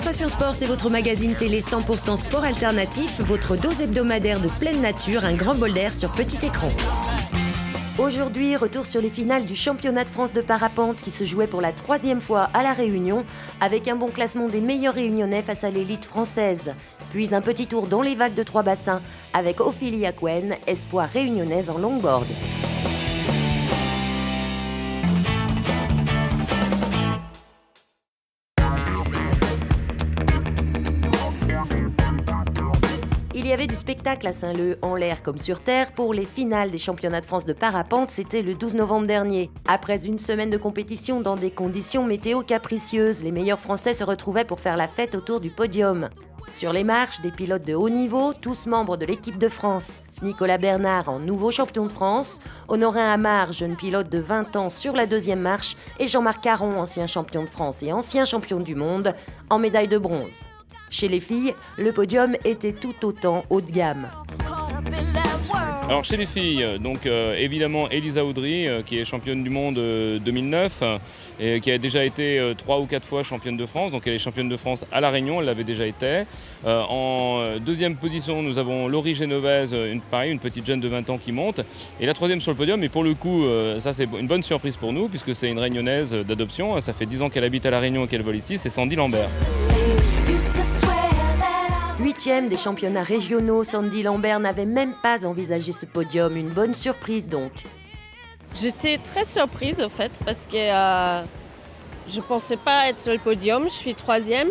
Sensation Sport, c'est votre magazine télé 100% sport alternatif, votre dose hebdomadaire de pleine nature, un grand bol d'air sur petit écran. Aujourd'hui, retour sur les finales du championnat de France de parapente qui se jouait pour la 3e fois à La Réunion, avec un bon classement des meilleurs réunionnais face à l'élite française. Puis un petit tour dans les vagues de 3 bassins avec Ophélie Aquen, espoir réunionnaise en longboard. Il y avait du spectacle à Saint-Leu, en l'air comme sur terre, pour les finales des championnats de France de parapente, c'était le 12 novembre dernier. Après une semaine de compétition dans des conditions météo capricieuses, les meilleurs Français se retrouvaient pour faire la fête autour du podium. Sur les marches, des pilotes de haut niveau, tous membres de l'équipe de France. Nicolas Bernard en nouveau champion de France, Honorin Amar, jeune pilote de 20 ans sur la 2e marche, et Jean-Marc Caron, ancien champion de France et ancien champion du monde, en médaille de bronze. Chez les filles, le podium était tout autant haut de gamme. Alors chez les filles, donc évidemment Elisa Audry, qui est championne du monde 2009 et qui a déjà été 3 ou 4 fois championne de France. Donc elle est championne de France à La Réunion, elle l'avait déjà été. En 2e position, nous avons Laurie Genovese, une petite jeune de 20 ans qui monte. Et la 3e sur le podium, et pour le coup, ça c'est une bonne surprise pour nous, puisque c'est une réunionnaise d'adoption. Ça fait 10 ans qu'elle habite à La Réunion et qu'elle vole ici, c'est Sandy Lambert. 8e des championnats régionaux, Sandy Lambert n'avait même pas envisagé ce podium, une bonne surprise donc. J'étais très surprise en fait parce que je ne pensais pas être sur le podium, je suis 3e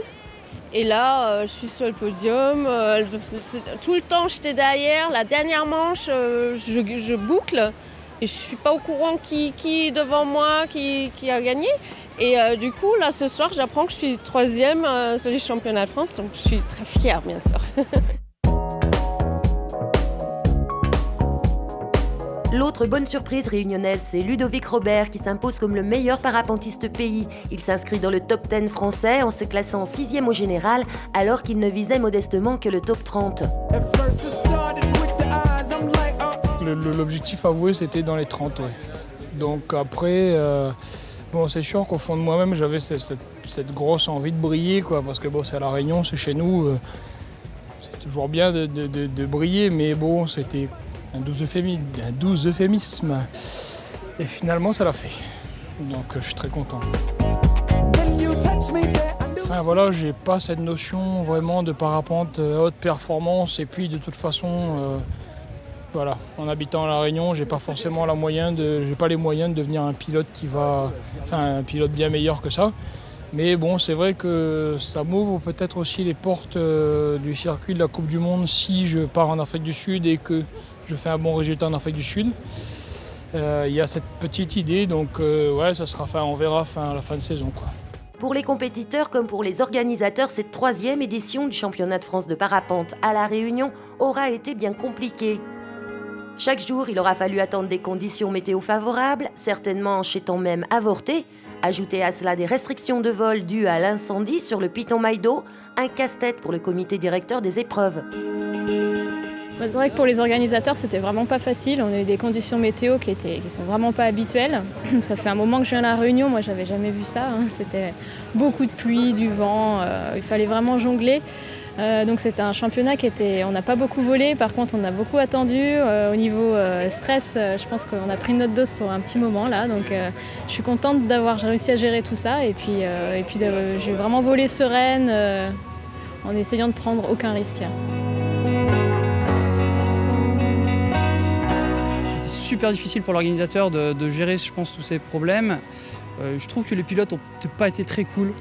et là je suis sur le podium, tout le temps j'étais derrière, la dernière manche je boucle et je ne suis pas au courant qui est devant moi, qui a gagné. Et du coup, là, ce soir, j'apprends que je suis 3e sur les championnats de France, donc je suis très fière, bien sûr. L'autre bonne surprise réunionnaise, c'est Ludovic Robert qui s'impose comme le meilleur parapentiste pays. Il s'inscrit dans le top 10 français en se classant 6e au général, alors qu'il ne visait modestement que le top 30. L'objectif avoué, c'était dans les 30, ouais. Donc après... Bon, c'est sûr qu'au fond de moi-même, j'avais cette grosse envie de briller, quoi, parce que bon, c'est à La Réunion, c'est chez nous, c'est toujours bien de briller, mais bon, c'était un doux euphémisme. Et finalement, ça l'a fait. Donc, je suis très content. Enfin voilà, j'ai pas cette notion vraiment de parapente haute performance, et puis de toute façon... Voilà, en habitant à La Réunion, j'ai pas les moyens de devenir un pilote un pilote bien meilleur que ça. Mais bon, c'est vrai que ça m'ouvre peut-être aussi les portes du circuit de la Coupe du Monde si je pars en Afrique du Sud et que je fais un bon résultat en Afrique du Sud. Il y a cette petite idée, donc ouais, ça sera on verra à la fin de saison, quoi. Pour les compétiteurs comme pour les organisateurs, cette 3e édition du championnat de France de parapente à La Réunion aura été bien compliquée. Chaque jour, il aura fallu attendre des conditions météo favorables, certainement chez temps même avorté. Ajouter à cela des restrictions de vol dues à l'incendie sur le Piton Maïdo, un casse-tête pour le comité directeur des épreuves. C'est vrai que pour les organisateurs, c'était vraiment pas facile. On a eu des conditions météo qui sont vraiment pas habituelles. Ça fait un moment que je viens à La Réunion, moi j'avais jamais vu ça. C'était beaucoup de pluie, du vent, il fallait vraiment jongler. Donc c'était un championnat on n'a pas beaucoup volé, par contre on a beaucoup attendu. Au niveau stress, je pense qu'on a pris notre dose pour un petit moment là, donc je suis contente d'avoir réussi à gérer tout ça et puis j'ai vraiment volé sereine en essayant de prendre aucun risque. C'était super difficile pour l'organisateur de gérer, je pense, tous ces problèmes. Je trouve que les pilotes n'ont peut-être pas été très cool.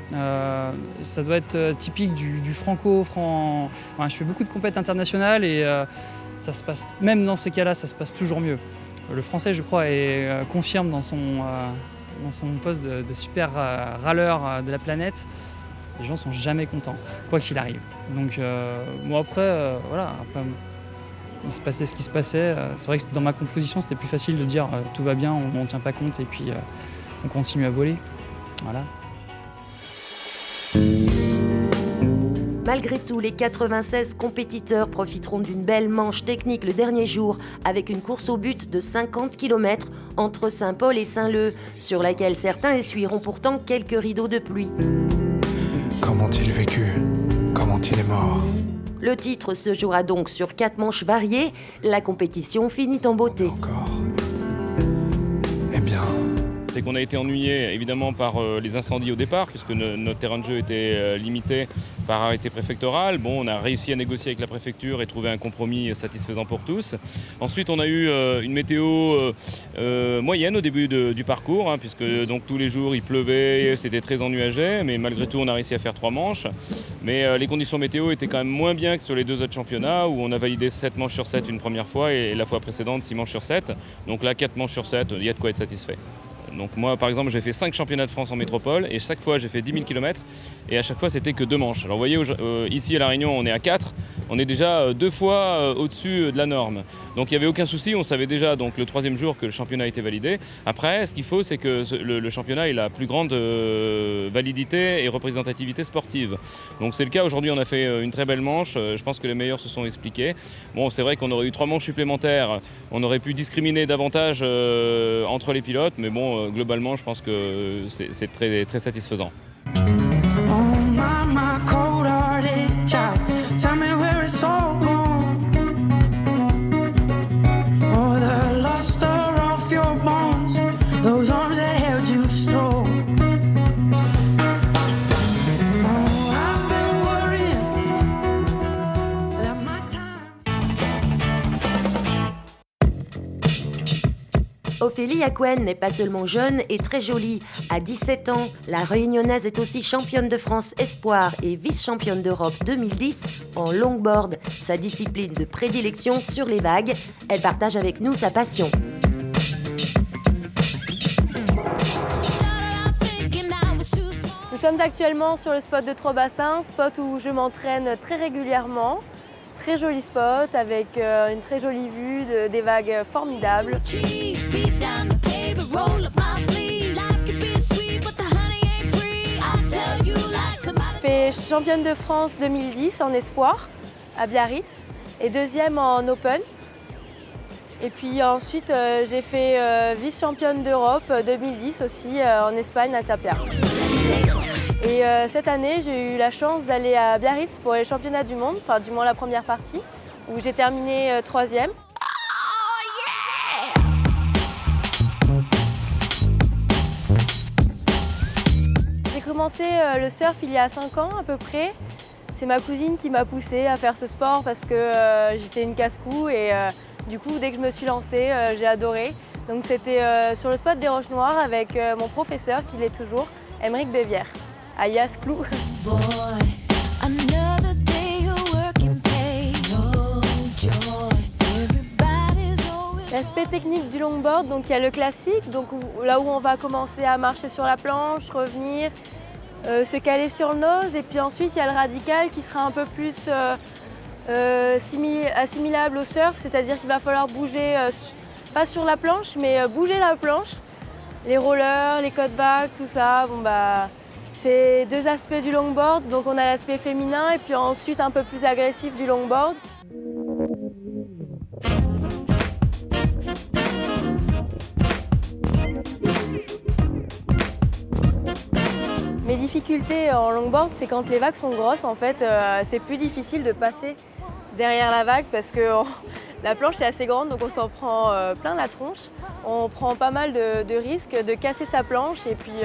Ça doit être typique du franco-franc. Enfin, je fais beaucoup de compétitions internationales et ça se passe, même dans ces cas-là, ça se passe toujours mieux. Le français, je crois, confirme dans son poste de super râleur de la planète. Les gens sont jamais contents, quoi qu'il arrive. Donc moi après, voilà, il se passait ce qui se passait. C'est vrai que dans ma composition, c'était plus facile de dire tout va bien, on n'en tient pas compte et puis on continue à voler. Voilà. Malgré tout, les 96 compétiteurs profiteront d'une belle manche technique le dernier jour avec une course au but de 50 km entre Saint-Paul et Saint-Leu, sur laquelle certains essuieront pourtant quelques rideaux de pluie. Comment ont-ils vécu? Comment il est mort? Le titre se jouera donc sur 4 manches variées. La compétition finit en beauté. Encore. Eh bien, C'est qu'on a été ennuyé évidemment par les incendies au départ, puisque notre terrain de jeu était limité par arrêté préfectoral. Bon, on a réussi à négocier avec la préfecture et trouver un compromis satisfaisant pour tous. Ensuite, on a eu une météo moyenne au début du parcours, puisque donc tous les jours il pleuvait, c'était très ennuagé, mais malgré tout on a réussi à faire 3 manches. Mais les conditions météo étaient quand même moins bien que sur les 2 autres championnats, où on a validé 7 manches sur 7 une première fois et la fois précédente 6 manches sur 7. Donc là 4 manches sur 7, il y a de quoi être satisfait. Donc moi par exemple j'ai fait 5 championnats de France en métropole et chaque fois j'ai fait 10 000 km et à chaque fois c'était que 2 manches. Alors vous voyez ici à La Réunion on est à 4, on est déjà 2 fois au-dessus de la norme. Donc il n'y avait aucun souci, on savait déjà donc le 3e jour que le championnat a été validé. Après ce qu'il faut c'est que le championnat ait la plus grande validité et représentativité sportive. Donc c'est le cas, aujourd'hui on a fait une très belle manche, je pense que les meilleurs se sont expliqués. Bon c'est vrai qu'on aurait eu 3 manches supplémentaires, on aurait pu discriminer davantage entre les pilotes, mais bon globalement je pense que c'est très, très satisfaisant. Oh my cold-hearted child, tell me where it's all gone. Oh, the luster off your bones, those arms that held you strong. Oh, I've been worrying that my time. Ophélie Aquen n'est pas seulement jeune et très jolie. À 17 ans, la Réunionnaise est aussi championne de France espoir et vice-championne d'Europe 2010 en longboard, sa discipline de prédilection sur les vagues. Elle partage avec nous sa passion. Nous sommes actuellement sur le spot de Trois-Bassins, spot où je m'entraîne très régulièrement. Très joli spot avec une très jolie vue, des vagues formidables. Je fais championne de France 2010 en espoir à Biarritz et 2e en open. Et puis ensuite j'ai fait vice-championne d'Europe 2010 aussi en Espagne à Tapia. Et cette année, j'ai eu la chance d'aller à Biarritz pour les championnats du monde, enfin du moins la première partie, où j'ai terminé 3e. J'ai commencé le surf il y a 5 ans à peu près. C'est ma cousine qui m'a poussée à faire ce sport parce que j'étais une casse-cou et du coup, dès que je me suis lancée, j'ai adoré. Donc c'était sur le spot des Roches Noires avec mon professeur, qui l'est toujours, Aymeric Bévière. Alias Clou. L'aspect technique du longboard, donc il y a le classique, donc là où on va commencer à marcher sur la planche, revenir, se caler sur le nose, et puis ensuite il y a le radical qui sera un peu plus assimilable au surf, c'est-à-dire qu'il va falloir bouger, pas sur la planche, mais bouger la planche. Les rollers, les cutbacks, tout ça, bon bah. C'est 2 aspects du longboard, donc on a l'aspect féminin et puis ensuite un peu plus agressif du longboard. Mes difficultés en longboard, c'est quand les vagues sont grosses, en fait, c'est plus difficile de passer derrière la vague parce que la planche est assez grande, donc on s'en prend plein la tronche. On prend pas mal de risques de casser sa planche et puis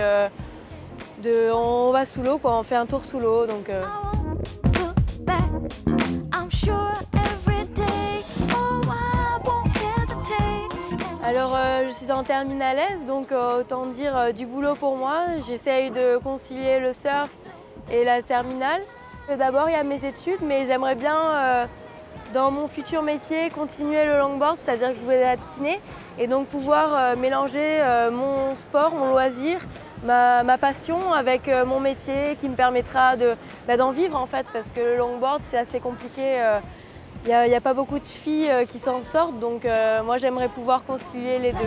on va sous l'eau, quoi. On fait un tour sous l'eau. Donc, Alors je suis en terminale S, donc autant dire du boulot pour moi. J'essaye de concilier le surf et la terminale. D'abord il y a mes études, mais j'aimerais bien dans mon futur métier continuer le longboard, c'est-à-dire que je voulais être kiné et donc pouvoir mélanger mon sport, mon loisir, ma passion avec mon métier qui me permettra d'en vivre en fait, parce que le longboard c'est assez compliqué. Il n'y a pas beaucoup de filles qui s'en sortent, donc moi j'aimerais pouvoir concilier les deux.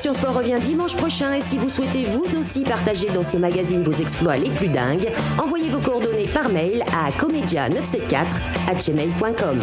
Passion Sport revient dimanche prochain et si vous souhaitez vous aussi partager dans ce magazine vos exploits les plus dingues, envoyez vos coordonnées par mail à comedia974@gmail.com.